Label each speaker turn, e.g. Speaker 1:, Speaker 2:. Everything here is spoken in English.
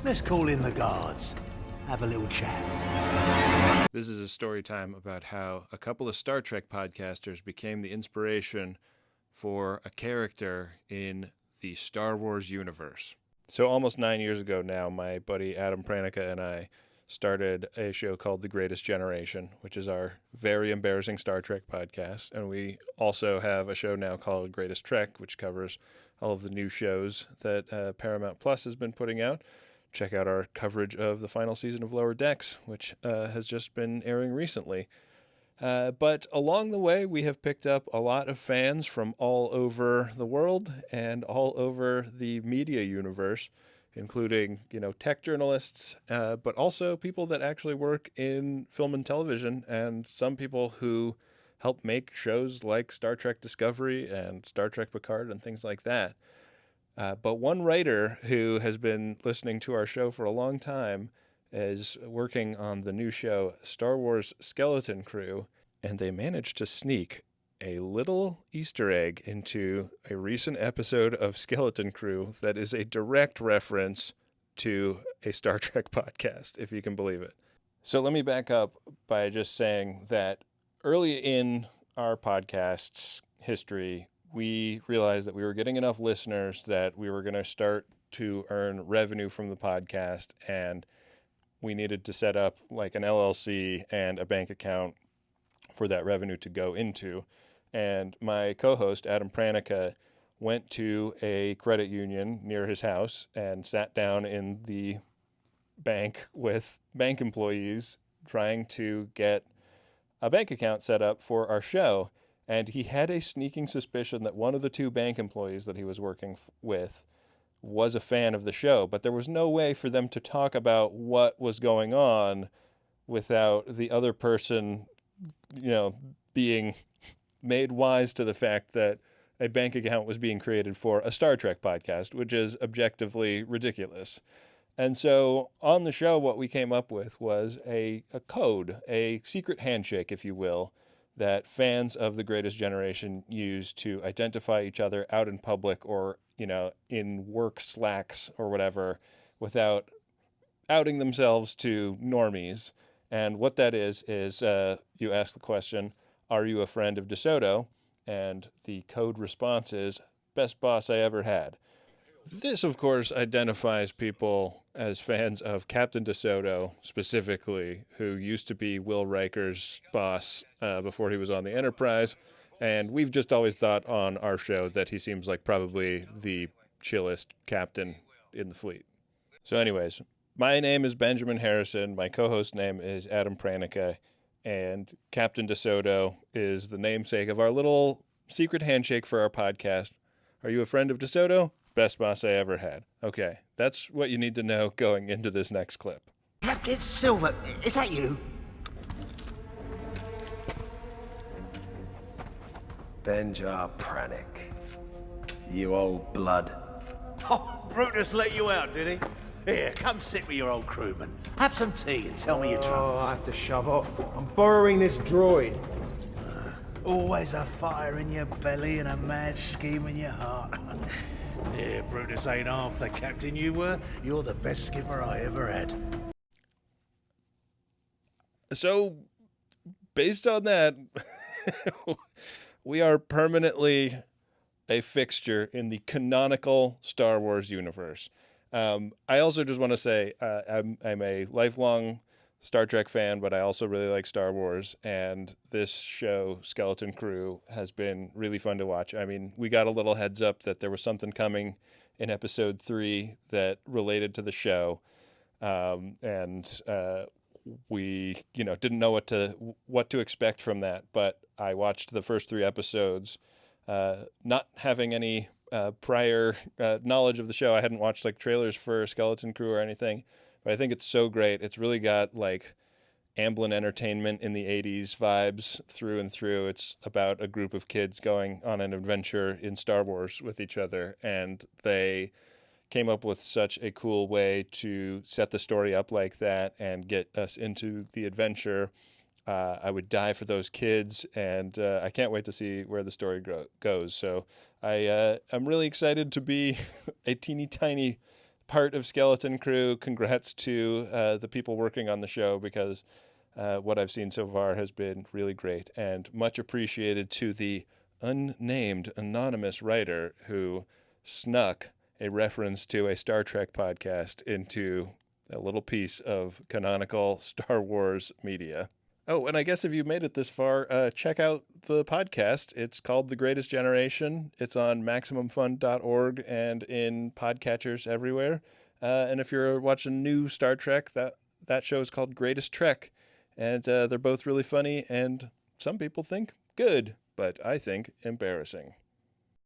Speaker 1: Let's call in the guards. Have a little chat.
Speaker 2: This is a story time about how a couple of Star Trek podcasters became the inspiration for a character in the Star Wars universe. So almost 9 years ago now, my buddy Adam Pranic and I started a show called The Greatest Generation, which is our very embarrassing Star Trek podcast. And we also have a show now called Greatest Trek, which covers all of the new shows that Paramount Plus has been putting out. Check out our coverage of the final season of Lower Decks, which has just been airing recently. But along the way, we have picked up a lot of fans from all over the world and all over the media universe, including, tech journalists, but also people that actually work in film and television, and some people who help make shows like Star Trek Discovery and Star Trek Picard and things like that. But one writer who has been listening to our show for a long time is working on the new show Star Wars Skeleton Crew, and they managed to sneak a little Easter egg into a recent episode of Skeleton Crew that is a direct reference to a Star Trek podcast, if you can believe it. So let me back up by just saying that early in our podcast's history, we realized that we were getting enough listeners that we were going to start to earn revenue from the podcast, and we needed to set up like an LLC and a bank account for that revenue to go into. And my co-host, Adam Pranica, went to a credit union near his house and sat down in the bank with bank employees trying to get a bank account set up for our show. And he had a sneaking suspicion that one of the two bank employees that he was working with was a fan of the show, but there was no way for them to talk about what was going on without the other person, being made wise to the fact that a bank account was being created for a Star Trek podcast, which is objectively ridiculous. And so on the show, what we came up with was a code, a secret handshake, if you will, that fans of The Greatest Generation use to identify each other out in public or, in work slacks or whatever without outing themselves to normies. And what that is you ask the question, are you a friend of DeSoto? And the code response is, best boss I ever had. This, of course, identifies people as fans of Captain DeSoto specifically, who used to be Will Riker's boss before he was on the Enterprise. And we've just always thought on our show that he seems like probably the chillest captain in the fleet. So anyways, my name is Benjamin Harrison. My co-host name is Adam Pranica. And Captain DeSoto is the namesake of our little secret handshake for our podcast. Are you a friend of DeSoto? Best boss I ever had. Okay, that's what you need to know going into this next clip.
Speaker 1: Captain Silver, is that you?
Speaker 3: Benjar Pranic. You old blood.
Speaker 1: Oh, Brutus let you out, did he? Here, come sit with your old crewman. Have some tea and tell me your
Speaker 3: Oh,
Speaker 1: troubles.
Speaker 3: I have to shove off. I'm borrowing this droid.
Speaker 1: Always a fire in your belly and a mad scheme in your heart. Yeah, Brutus ain't half the captain you were. You're the best skipper I ever had.
Speaker 2: So, based on that, we are permanently a fixture in the canonical Star Wars universe. I also just want to say I'm a lifelong Star Trek fan, but I also really like Star Wars, and this show, Skeleton Crew, has been really fun to watch. I mean, we got a little heads up that there was something coming in episode 3 that related to the show, and we, didn't know what to expect from that. But I watched the first 3 episodes, not having any prior knowledge of the show. I hadn't watched like trailers for Skeleton Crew or anything. But I think it's so great. It's really got like Amblin Entertainment in the 80s vibes through and through. It's about a group of kids going on an adventure in Star Wars with each other. And they came up with such a cool way to set the story up like that and get us into the adventure. I would die for those kids, and I can't wait to see where the story goes. So I'm really excited to be a teeny tiny part of Skeleton Crew. Congrats to the people working on the show, because what I've seen so far has been really great, and much appreciated to the unnamed anonymous writer who snuck a reference to a Star Trek podcast into a little piece of canonical Star Wars media. Oh, and I guess if you made it this far, check out the podcast. It's called The Greatest Generation. It's on MaximumFun.org and in podcatchers everywhere. And if you're watching new Star Trek, that show is called Greatest Trek. And they're both really funny, and some people think good, but I think embarrassing.